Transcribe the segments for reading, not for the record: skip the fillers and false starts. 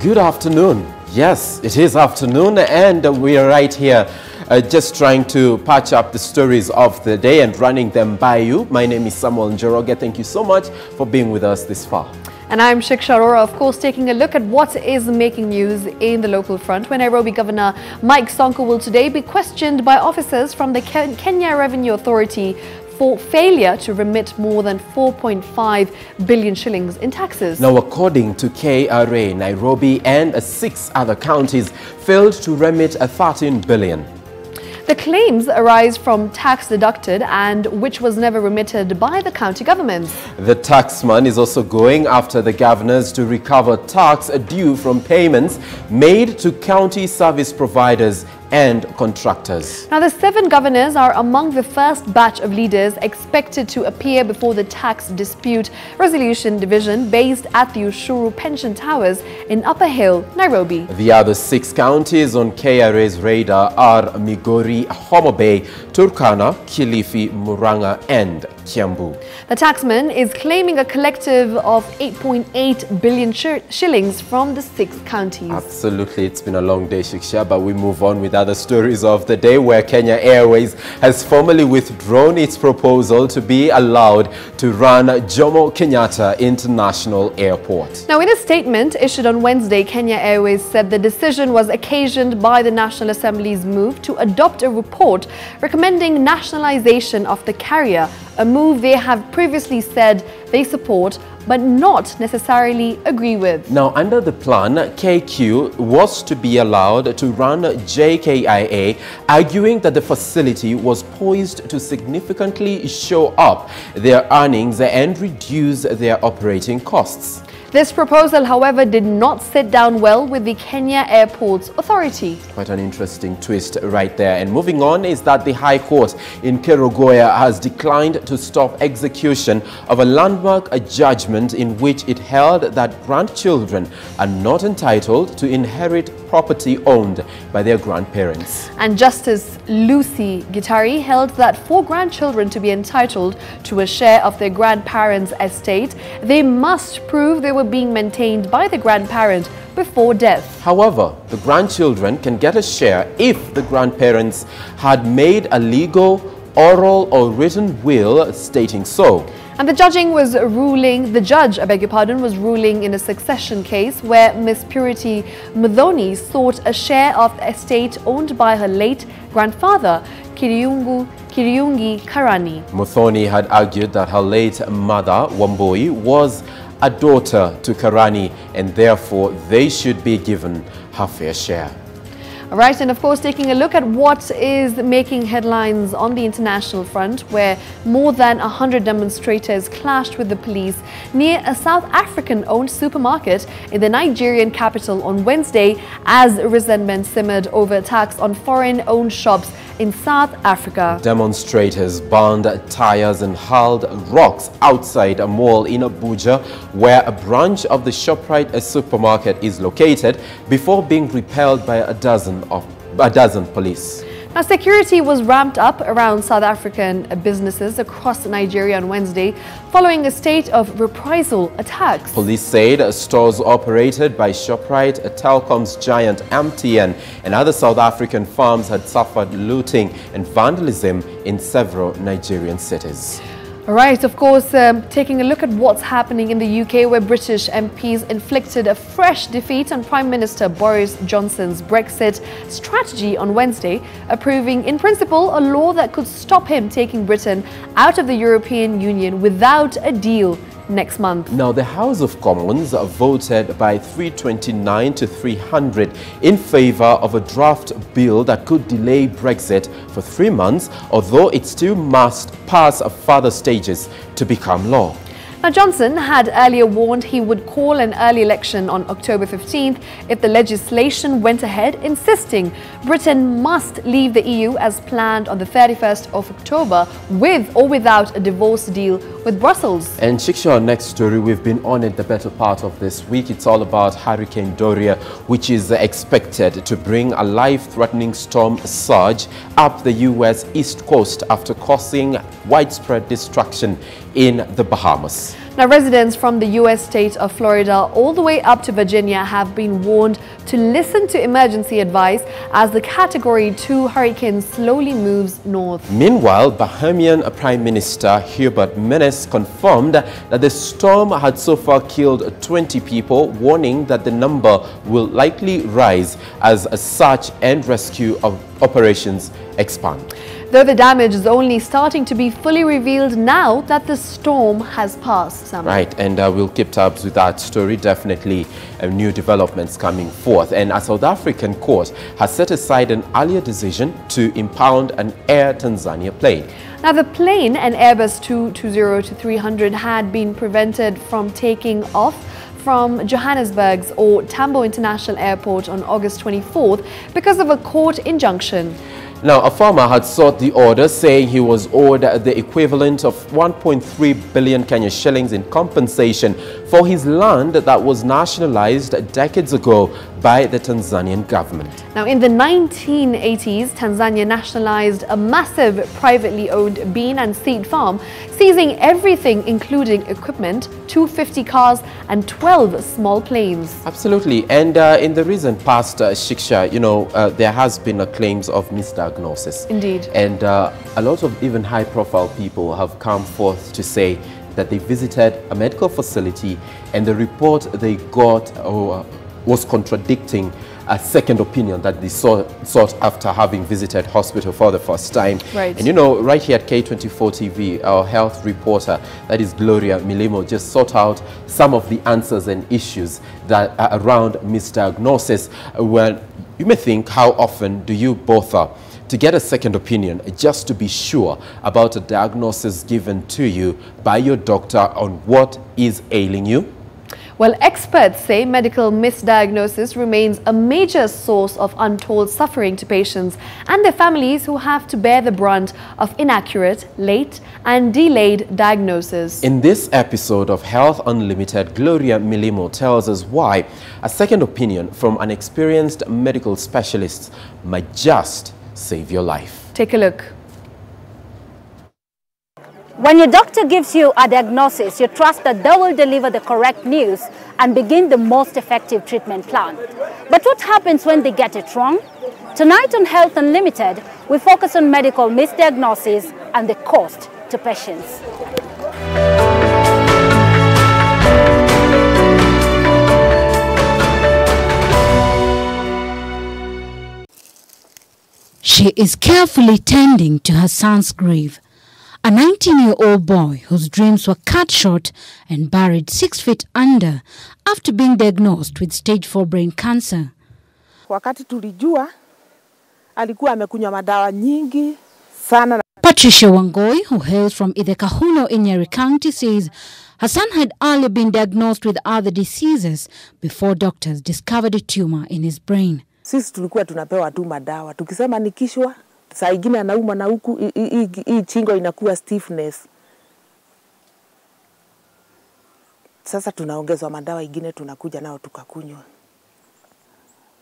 Good afternoon. Yes, it is afternoon and we are right here just trying to patch up the stories of the day and running them by you. My name is Samuel Njoroge. Thank you so much for being with us this far. And I'm Shiksha Arora, of course, taking a look at what is making news in the local front, where Nairobi Governor Mike Sonko will today be questioned by officers from the Kenya Revenue Authority for failure to remit more than 4.5 billion shillings in taxes. Now, according to KRA, Nairobi and 6 other counties failed to remit 13 billion. The claims arise from tax deducted and which was never remitted by the county governments. The taxman is also going after the governors to recover tax due from payments made to county service providers and contractors. Now, the 7 governors are among the first batch of leaders expected to appear before the Tax Dispute Resolution Division based at the Ushuru Pension Towers in Upper Hill, Nairobi. The other 6 counties on KRA's radar are Migori, Homa Bay, Turkana, Kilifi, Murang'a and Kiambu. The taxman is claiming a collective of 8.8 billion shillings from the 6 counties. Absolutely, it's been a long day, Shiksha, but we move on with other stories of the day, where Kenya Airways has formally withdrawn its proposal to be allowed to run Jomo Kenyatta International Airport. Now, in a statement issued on Wednesday, Kenya Airways said the decision was occasioned by the National Assembly's move to adopt a report recommending nationalization of the carrier, a move they have previously said they support but not necessarily agree with. Now, under the plan, KQ was to be allowed to run JKIA, arguing that the facility was poised to significantly show up their earnings and reduce their operating costs. This proposal, however, did not sit down well with the Kenya Airports Authority. Quite an interesting twist right there. And moving on is that the High Court in Kerugoya has declined to stop execution of a landmark judgment in which it held that grandchildren are not entitled to inherit property owned by their grandparents. And Justice Lucy Gitari held that for grandchildren to be entitled to a share of their grandparents' estate, they must prove they were being maintained by the grandparent before death. However, the grandchildren can get a share if the grandparents had made a legal, oral or written will stating so. And the judge, I beg your pardon, was ruling in a succession case where Miss Purity Muthoni sought a share of the estate owned by her late grandfather, Kiriungi Karani. Muthoni had argued that her late mother, Wambui, was a daughter to Karani and therefore they should be given her fair share. All right, and of course, taking a look at what is making headlines on the international front, where more than 100 demonstrators clashed with the police near a South African-owned supermarket in the Nigerian capital on Wednesday as resentment simmered over attacks on foreign-owned shops in South Africa. Demonstrators burned tires and hurled rocks outside a mall in Abuja, where a branch of the ShopRite supermarket is located, before being repelled by a dozen police. Now, security was ramped up around South African businesses across Nigeria on Wednesday following a state of reprisal attacks. Police said stores operated by ShopRite, Telkom's giant MTN and other South African firms had suffered looting and vandalism in several Nigerian cities. All right, of course, taking a look at what's happening in the UK, where British MPs inflicted a fresh defeat on Prime Minister Boris Johnson's Brexit strategy on Wednesday, approving in principle a law that could stop him taking Britain out of the European Union without a deal next month. Now, the House of Commons voted by 329 to 300 in favour of a draft bill that could delay Brexit for 3 months, although it still must pass further stages to become law. Now, Johnson had earlier warned he would call an early election on October 15th if the legislation went ahead, insisting Britain must leave the EU as planned on the 31st of October with or without a divorce deal with Brussels. And Shiksha, our next story, we've been on it the better part of this week. It's all about Hurricane Dorian, which is expected to bring a life-threatening storm surge up the U.S. East Coast after causing widespread destruction in the Bahamas. Now, residents from the U.S. state of Florida all the way up to Virginia have been warned to listen to emergency advice as the Category 2 hurricane slowly moves north. Meanwhile, Bahamian Prime Minister Hubert Menes confirmed that the storm had so far killed 20 people, warning that the number will likely rise as search and rescue operations expand. Though the damage is only starting to be fully revealed now that the storm has passed. Sam. Right, and we'll keep tabs with that story. Definitely new developments coming forth. And a South African court has set aside an earlier decision to impound an Air Tanzania plane. Now, the plane, an Airbus 220-300, had been prevented from taking off from Johannesburg's or Tambo International Airport on August 24th because of a court injunction. Now, a farmer had sought the order, saying he was owed the equivalent of 1.3 billion Kenya shillings in compensation for his land that was nationalized decades ago by the Tanzanian government. Now, in the 1980s, Tanzania nationalized a massive privately owned bean and seed farm, seizing everything including equipment, 250 cars and 12 small planes. Absolutely. And in the recent past, Shiksha, you know, there has been claims of misdiagnosis. Indeed. And a lot of even high-profile people have come forth to say that they visited a medical facility and the report they got was contradicting a second opinion that they sought after having visited hospital for the first time. Right. And you know, right here at K24 TV, our health reporter, that is Gloria Milimo, just sought out some of the answers and issues that are around misdiagnosis. When you may think, how often do you bother to get a second opinion just to be sure about a diagnosis given to you by your doctor on what is ailing you? Well, experts say medical misdiagnosis remains a major source of untold suffering to patients and their families who have to bear the brunt of inaccurate, late and delayed diagnosis. In this episode of Health Unlimited, Gloria Milimo tells us why a second opinion from an experienced medical specialist might just save your life. Take a look. When your doctor gives you a diagnosis, you trust that they will deliver the correct news and begin the most effective treatment plan. But what happens when they get it wrong? Tonight on Health Unlimited, we focus on medical misdiagnosis and the cost to patients. She is carefully tending to her son's grave. A 19-year-old boy whose dreams were cut short and buried 6 feet under after being diagnosed with stage 4 brain cancer. Wakati tulijua alikuwa amekunywa madawa nyingi sana. Patricia Wangoi, who hails from Idekahuno in Nyeri County, says her son had earlier been diagnosed with other diseases before doctors discovered a tumor in his brain. Sisi tulikuwa tunapewa tu madawa. Tukisema nikishwa, saa ingine anauma na huku hii chingo inakuwa stiffness. Sasa tunaongezwa madawa ingine tunakuja nao tukakunywa.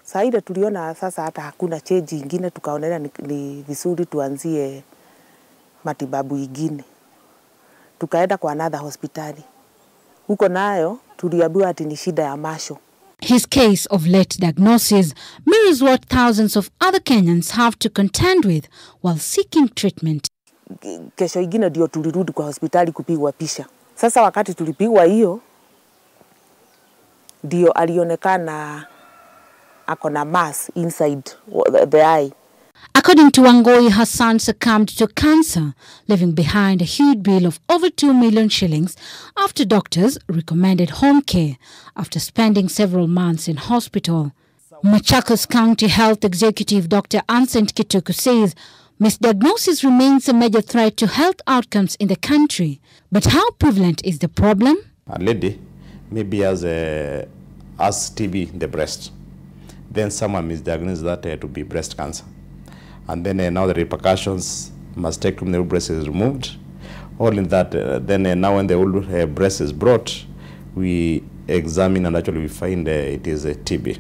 Saa ile tuliona sasa hata hakuna change ingine, tukaonelea ni vizuri tuanzie matibabu ingine. Tukaenda kwa another hospitali. Huko nayo tuliambiwa ati ni shida ya macho. His case of late diagnosis mirrors what thousands of other Kenyans have to contend with while seeking treatment. Kesho ingine ndio tulirudi kwa hospitali kupigwa pisha. Sasa wakati tulipigwa hiyo, ndio alionekana akona mass inside the eye. According to Wangoi, her son succumbed to cancer, leaving behind a huge bill of over 2 million shillings after doctors recommended home care after spending several months in hospital. Machakos County Health Executive Dr. Ansent Kituku says misdiagnosis remains a major threat to health outcomes in the country. But how prevalent is the problem? A lady maybe has TB in the breast. Then someone misdiagnosed that to be breast cancer. And then now the repercussions, mastectomy, the breast is removed. All in that, then now when the old breast is brought, we examine and actually we find it is a TB.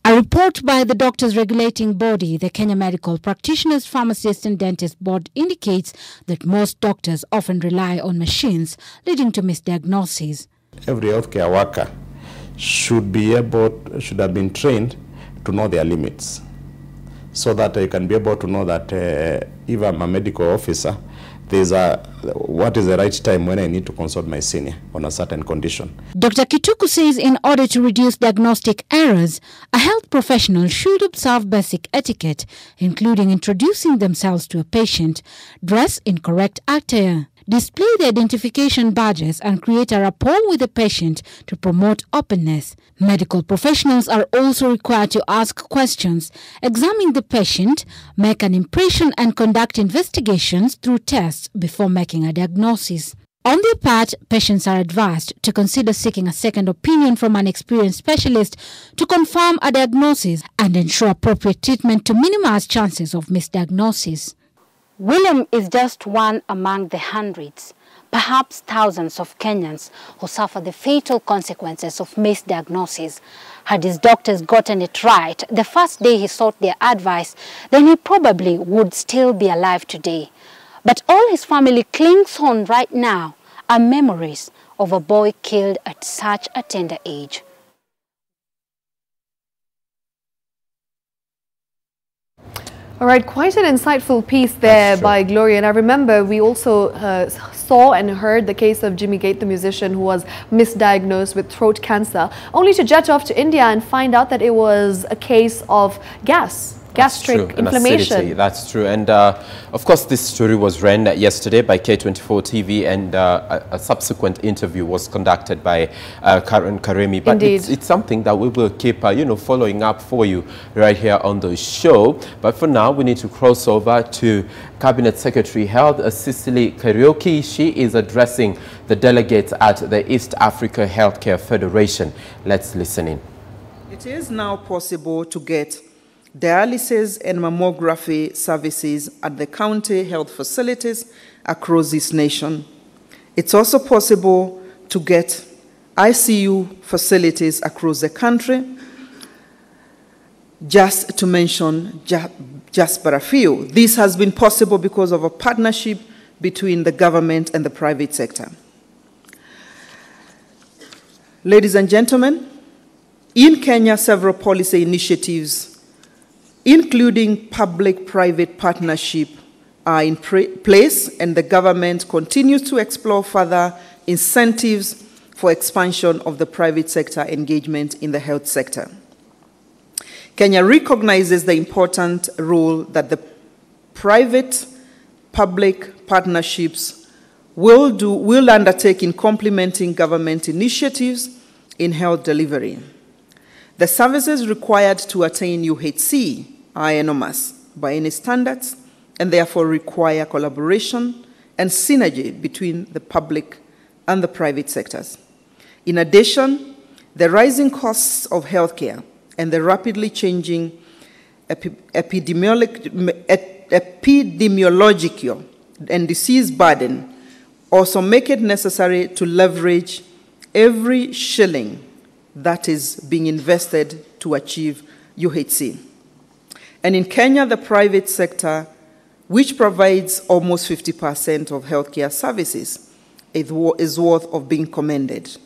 A A report by the doctors' regulating body, the Kenya Medical Practitioners, Pharmacists and Dentists Board, indicates that most doctors often rely on machines, leading to misdiagnoses. Every healthcare worker should have been trained to know their limits, so that you can be able to know that if I'm a medical officer, what is the right time when I need to consult my senior on a certain condition. Dr. Kituku says in order to reduce diagnostic errors, a health professional should observe basic etiquette, including introducing themselves to a patient, dress in correct attire, display the identification badges and create a rapport with the patient to promote openness. Medical professionals are also required to ask questions, examine the patient, make an impression and conduct investigations through tests before making a diagnosis. On their part, patients are advised to consider seeking a second opinion from an experienced specialist to confirm a diagnosis and ensure appropriate treatment to minimize chances of misdiagnosis. William is just one among the hundreds, perhaps thousands of Kenyans who suffer the fatal consequences of misdiagnosis. Had his doctors gotten it right the first day he sought their advice, then he probably would still be alive today. But all his family clings on right now are memories of a boy killed at such a tender age. All right, quite an insightful piece there by Gloria. And I remember we also saw and heard the case of Jimmy Gate, the musician who was misdiagnosed with throat cancer, only to jet off to India and find out that it was a case of gastric inflammation. That's true. And of course, this story was ran yesterday by K24 TV, and a subsequent interview was conducted by Karen Karemi. But it's something that we will keep, following up for you right here on the show. But for now, we need to cross over to Cabinet Secretary Health, Cicely Kariuki. She is addressing the delegates at the East Africa Healthcare Federation. Let's listen in. It is now possible to get dialysis and mammography services at the county health facilities across this nation. It's also possible to get ICU facilities across the country, just to mention just but a few. This has been possible because of a partnership between the government and the private sector. Ladies and gentlemen, in Kenya, several policy initiatives including public-private partnership are in place, and the government continues to explore further incentives for expansion of the private sector engagement in the health sector. Kenya recognizes the important role that the private-public partnerships will undertake in complementing government initiatives in health delivery. The services required to attain UHC are enormous by any standards, and therefore require collaboration and synergy between the public and the private sectors. In addition, the rising costs of healthcare and the rapidly changing epidemiological and disease burden also make it necessary to leverage every shilling that is being invested to achieve UHC. And in Kenya, the private sector, which provides almost 50% of healthcare services, is worth of being commended.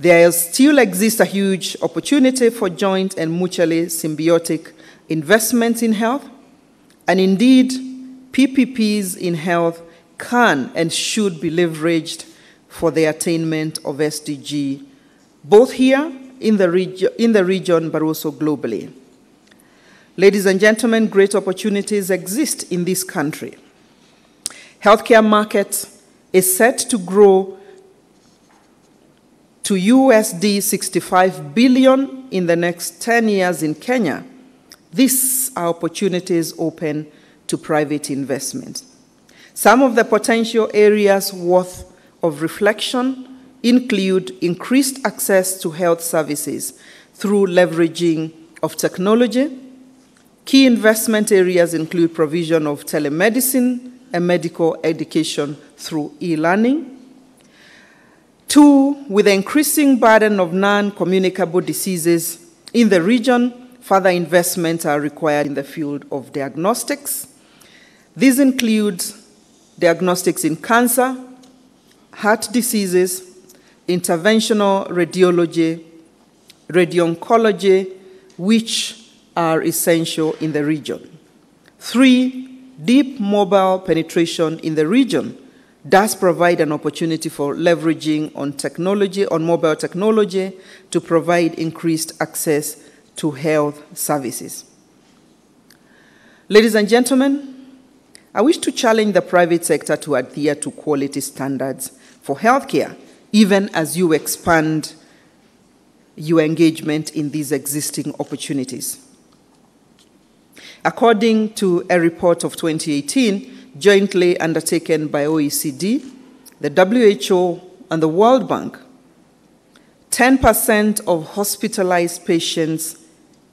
There still exists a huge opportunity for joint and mutually symbiotic investments in health, and indeed, PPPs in health can and should be leveraged for the attainment of SDG, both here in the region, but also globally. Ladies and gentlemen, great opportunities exist in this country. Healthcare market is set to grow to USD 65 billion in the next 10 years in Kenya. These are opportunities open to private investment. Some of the potential areas worth of reflection include increased access to health services through leveraging of technology. Key investment areas include provision of telemedicine and medical education through e-learning. 2, with the increasing burden of non-communicable diseases In the region, further investments are required in the field of diagnostics. These include diagnostics in cancer, heart diseases, interventional radiology, radio-oncology, which are essential in the region. 3, deep mobile penetration in the region does provide an opportunity for leveraging on technology, on mobile technology, to provide increased access to health services. Ladies and gentlemen, I wish to challenge the private sector to adhere to quality standards for healthcare, even as you expand your engagement in these existing opportunities. According to a report of 2018, jointly undertaken by OECD, the WHO, and the World Bank, 10% of hospitalized patients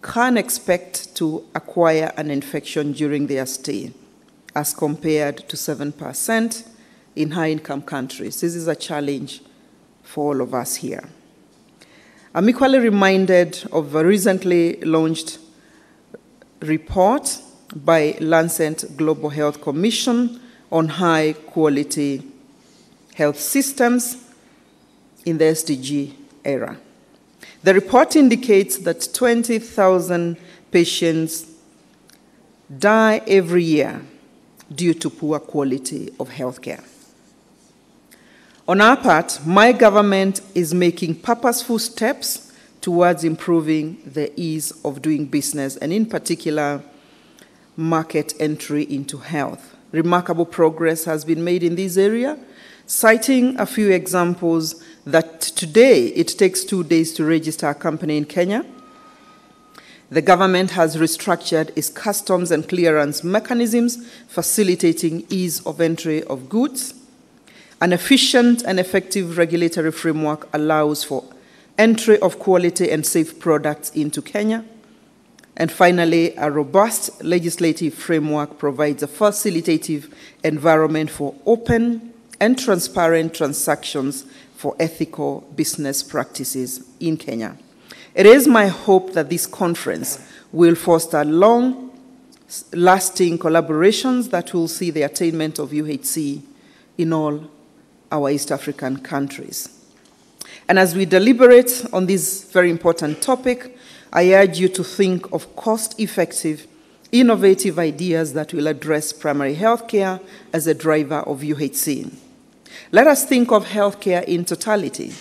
can expect to acquire an infection during their stay, as compared to 7% in high-income countries. This is a challenge for all of us here. I'm equally reminded of a recently launched report by Lancet Global Health Commission on high-quality health systems in the SDG era. The report indicates that 20,000 patients die every year due to poor quality of healthcare. On our part, my government is making purposeful steps towards improving the ease of doing business, and in particular, market entry into health. Remarkable progress has been made in this area, citing a few examples that today it takes 2 days to register a company in Kenya. The government has restructured its customs and clearance mechanisms, facilitating ease of entry of goods. An efficient and effective regulatory framework allows for entry of quality and safe products into Kenya. And finally, a robust legislative framework provides a facilitative environment for open and transparent transactions for ethical business practices in Kenya. It is my hope that this conference will foster long-lasting collaborations that will see the attainment of UHC in all our East African countries. And as we deliberate on this very important topic, I urge you to think of cost-effective, innovative ideas that will address primary healthcare as a driver of UHC. Let us think of healthcare in totality,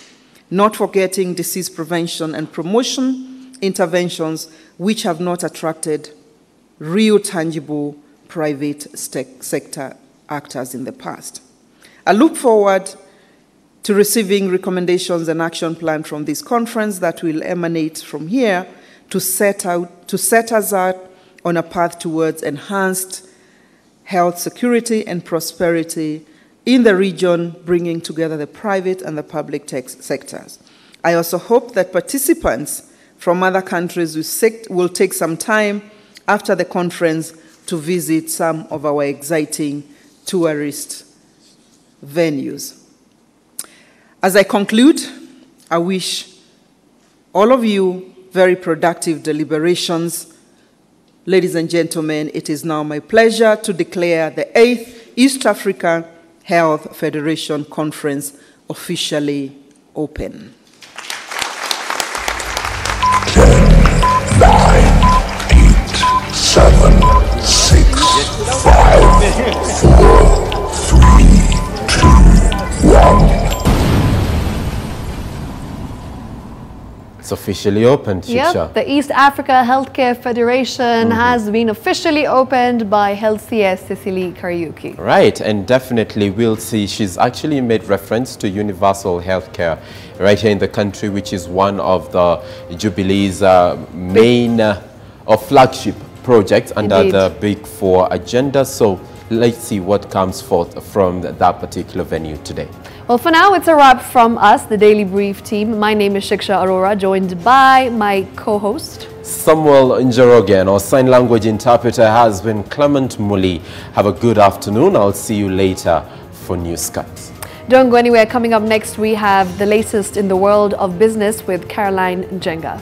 not forgetting disease prevention and promotion interventions which have not attracted real, tangible private sector actors in the past. I look forward to receiving recommendations and action plan from this conference that will emanate from here to set us out on a path towards enhanced health security and prosperity in the region, bringing together the private and the public sectors. I also hope that participants from other countries will take some time after the conference to visit some of our exciting tourist venues. As I conclude, I wish all of you very productive deliberations. Ladies and gentlemen, it is now my pleasure to declare the 8th East Africa Health Federation Conference officially open. 10, 9, 8, 7, 6, 5, 4, 3, 2, 1. It's officially opened, Shiksha. Yep, the East Africa Healthcare Federation has been officially opened by Health CS Cecily Kariuki. Right, and definitely we'll see. She's actually made reference to universal healthcare right here in the country, which is one of the Jubilee's main or flagship projects under the Big Four agenda. So let's see what comes forth from that particular venue today. Well, for now, it's a wrap from us, the Daily Brief team. My name is Shiksha Arora, joined by my co-host Samuel Njoroge, and our sign language interpreter has been Clement Muli. Have a good afternoon. I'll see you later for Newscuts. Don't go anywhere. Coming up next, we have the latest in the world of business with Caroline Njenga.